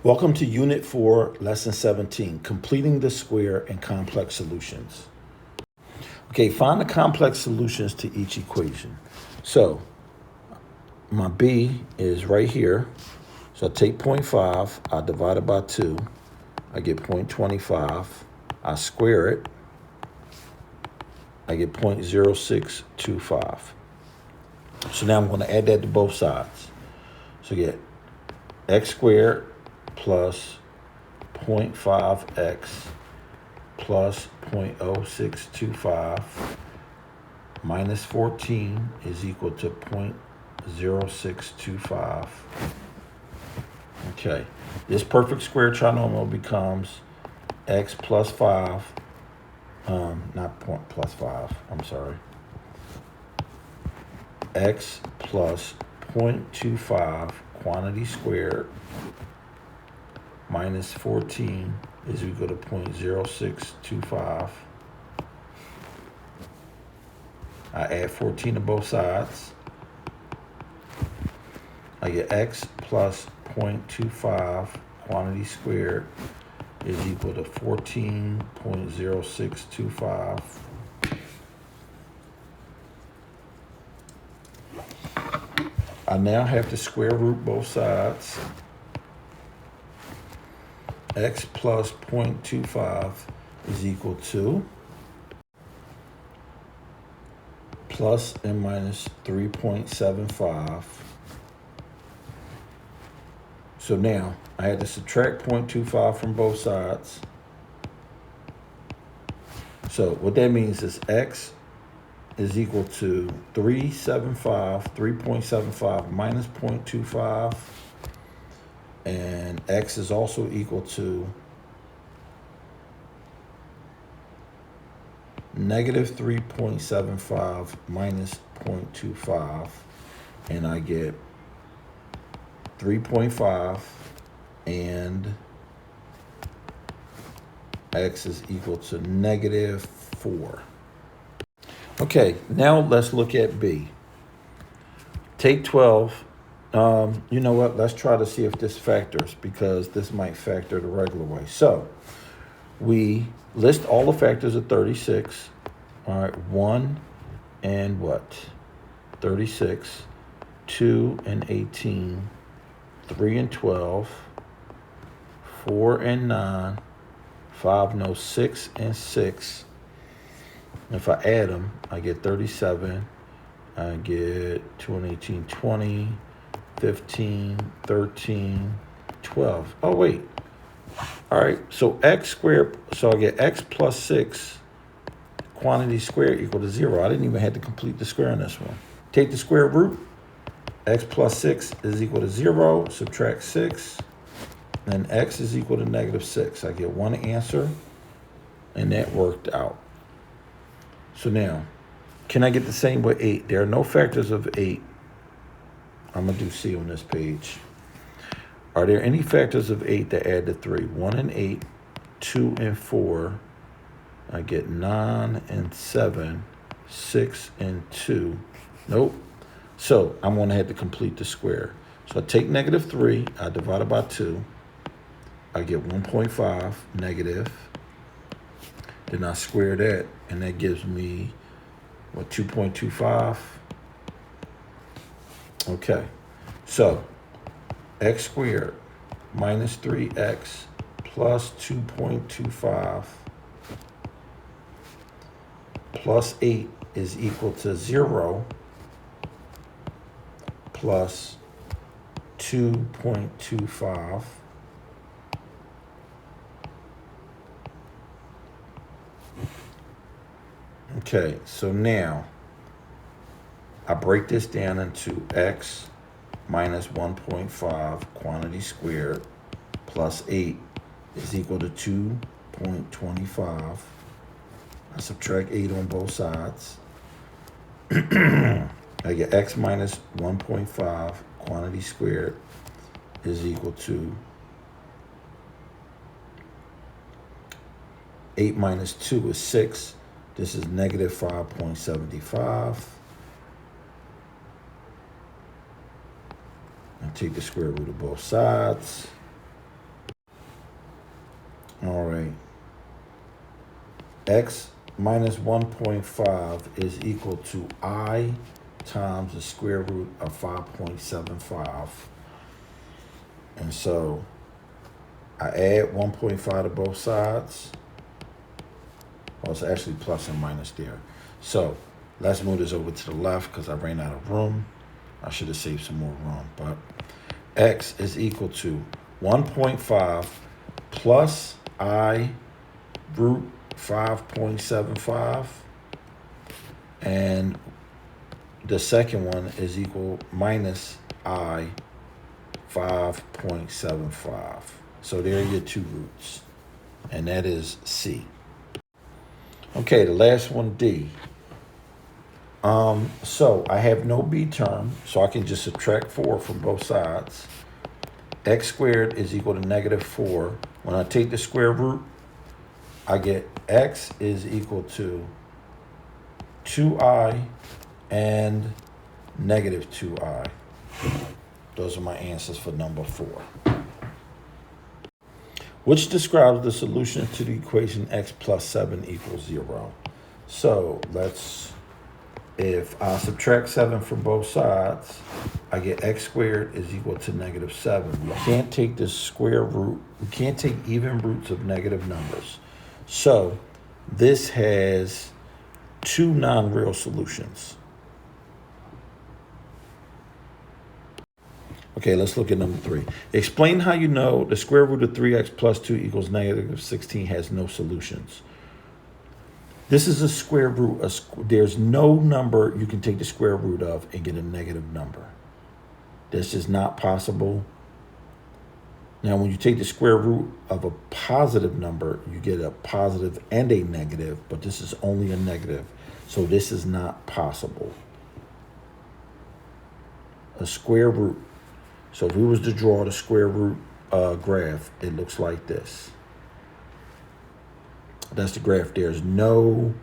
Welcome to Unit 4, Lesson 17, Completing the Square and Complex Solutions. Okay, find the complex solutions to each equation. So, my B is right here. So I take 0.5, I divide it by 2, I get 0.25, I square it, I get 0.0625. So now I'm going to add that to both sides. So I get x squared plus 0.5x plus 0.0625 minus 14 is equal to 0.0625. Okay, this perfect square trinomial becomes x plus 5, not point plus 5, I'm sorry. X plus 0.25 quantity squared minus 14 is equal to 0.0625. I add 14 to both sides. I get x plus 0.25 quantity squared is equal to 14.0625. I now have to square root both sides. X plus 0.25 is equal to plus and minus 3.75. So now I had to subtract 0.25 from both sides. So what that means is x is equal to 3.75 minus 0.25. And x is also equal to negative 3.75 minus 0.25. And I get 3.5 and x is equal to negative 4. Okay, now let's look at B. Take 12. You know what? Let's try to see if this factors, because this might factor the regular way. So we list all the factors of 36. All right, 1 and what? 36, 2 and 18, 3 and 12, 4 and 9, 5, no, 6 and 6. If I add them, I get 37. I get 2 and 18, 20. 15, 13, 12. Oh, wait. All right, so x squared, so I get x plus 6 quantity squared equal to 0. I didn't even have to complete the square on this one. Take the square root. X plus 6 is equal to 0. Subtract 6. Then x is equal to negative 6. I get one answer, and that worked out. So now, can I get the same with 8? There are no factors of 8. I'm going to do C on this page. Are there any factors of 8 that add to 3? 1 and 8, 2 and 4. I get 9 and 7, 6 and 2. Nope. So I'm going to have to complete the square. So I take negative 3, I divide it by 2. I get 1.5 negative. Then I square that, and that gives me, what, 2.25? Okay, so x squared minus 3x plus 2.25 plus 8 is equal to 0 plus 2.25. Okay, so now I break this down into x minus 1.5 quantity squared plus 8 is equal to 2.25. I subtract 8 on both sides. I get x minus 1.5 quantity squared is equal to 8 minus 2 is 6. This is negative 5.75. And take the square root of both sides. All right. X minus 1.5 is equal to I times the square root of 5.75. And so I add 1.5 to both sides. Well, it's actually plus and minus there. So let's move this over to the left because I ran out of room. I should have saved some more room. But X is equal to 1.5 plus I root 5.75. And the second one is equal minus I 5.75. So there are your two roots. And that is C. Okay, the last one, D. So I have no B term, so I can just subtract 4 from both sides. X squared is equal to negative 4. When I take the square root, I get X is equal to 2I and negative 2I. Those are my answers for number 4. Which describes the solution to the equation x plus 7 equals 0. So if I subtract 7 from both sides, I get x squared is equal to negative 7. We can't take the square root. We can't take even roots of negative numbers. So this has two non-real solutions. Okay, let's look at number 3. Explain how you know the square root of 3x plus 2 equals negative 16 has no solutions. This is a square root. There's no number you can take the square root of and get a negative number. That's just not possible. Now, when you take the square root of a positive number, you get a positive and a negative, but this is only a negative. So this is not possible. A square root. So if we was to draw the square root graph, it looks like this. That's the graph. There's no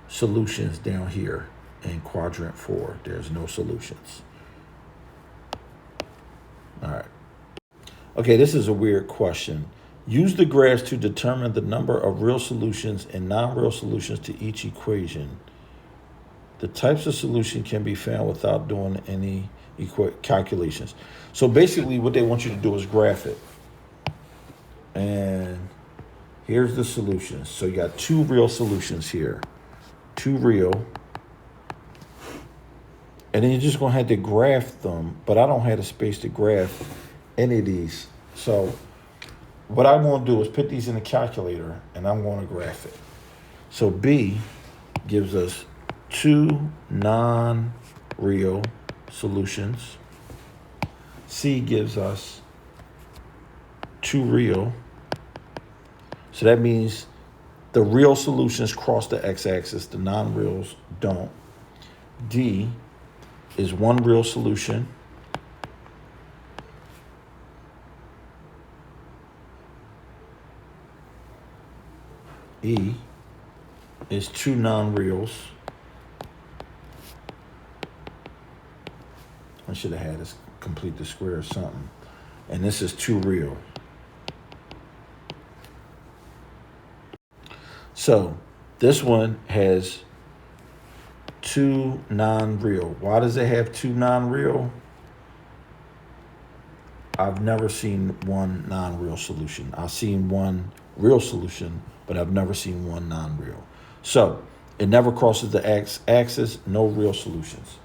solutions down here in quadrant 4. There's no solutions. All right. Okay, this is a weird question. Use the graphs to determine the number of real solutions and non-real solutions to each equation. The types of solution can be found without doing any calculations. So basically what they want you to do is graph it. And here's the solutions. So you got two real solutions here. Two real. And then you're just going to have to graph them. But I don't have the space to graph any of these. So what I'm going to do is put these in the calculator and I'm going to graph it. So B gives us two non-real solutions. C gives us two real. So that means the real solutions cross the x-axis, the non-reals don't. D is one real solution. E is two non-reals. I should have had this complete the square or something. And this is two real. So this one has two non-real. Why does it have two non-real? I've never seen one non-real solution. I've seen one real solution, but I've never seen one non-real. So it never crosses the x-axis, no real solutions.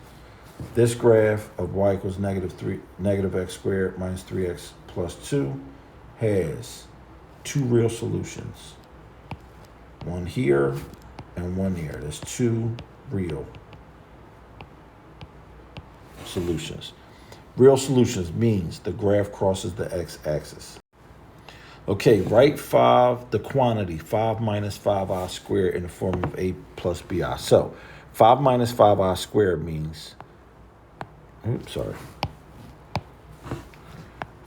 This graph of y equals negative x squared minus 3x plus 2 has two real solutions. One here and one here. There's two real solutions. Real solutions means the graph crosses the x-axis. Okay, write the quantity 5 minus 5i squared in the form of a plus bi. So 5 minus 5i squared means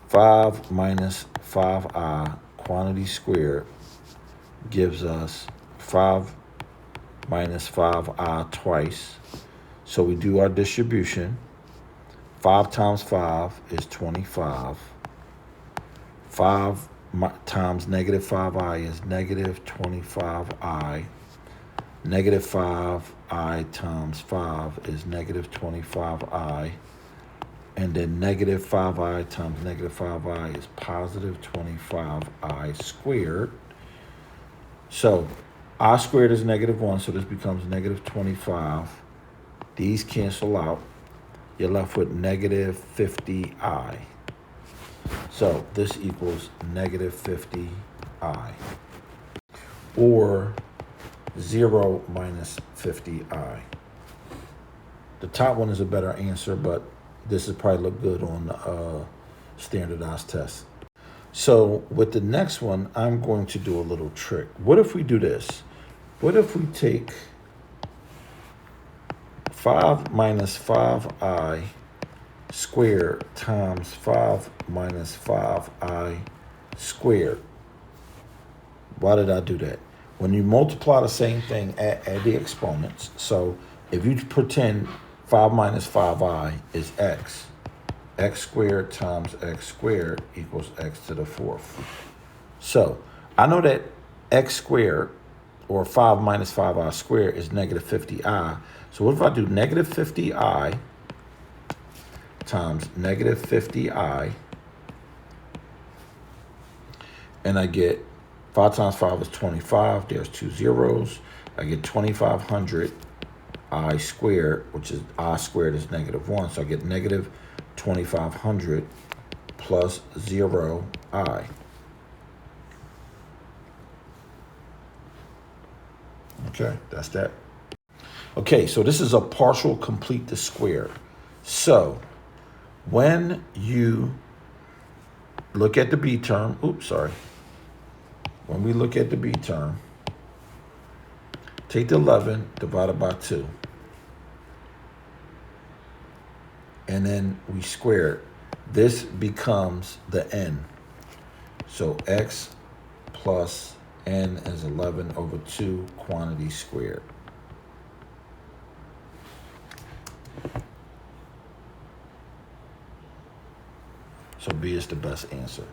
5 minus 5i quantity squared gives us 5 minus 5i twice. So we do our distribution. 5 times 5 is 25. 5 times negative 5i is negative 25i. Negative 5i times 5 is negative 25i. And then negative 5i times negative 5i is positive 25i squared. So I squared is negative 1, so this becomes negative 25. These cancel out. You're left with negative 50i. So this equals negative 50i. Or 0 minus 50i. The top one is a better answer, but this would probably look good on the standardized test. So with the next one, I'm going to do a little trick. What if we do this? What if we take 5 minus 5i squared times 5 minus 5i squared? Why did I do that? When you multiply the same thing, add the exponents. So if you pretend 5 minus 5i is x, x squared times x squared equals x to the 4th. So I know that x squared, or 5 minus 5i squared, is negative 50i. So what if I do negative 50i times negative 50i, and I get 5 times 5 is 25. There's 2 zeros. I get 2500 I squared, which is I squared is negative 1. So I get negative 2500 plus 0i. Okay, that's that. Okay, so this is a partial complete the square. So when you look at the b term, when we look at the b term, take the 11 divided by 2. And then we square it. This becomes the n. So x plus n is 11 over 2 quantity squared. So B is the best answer.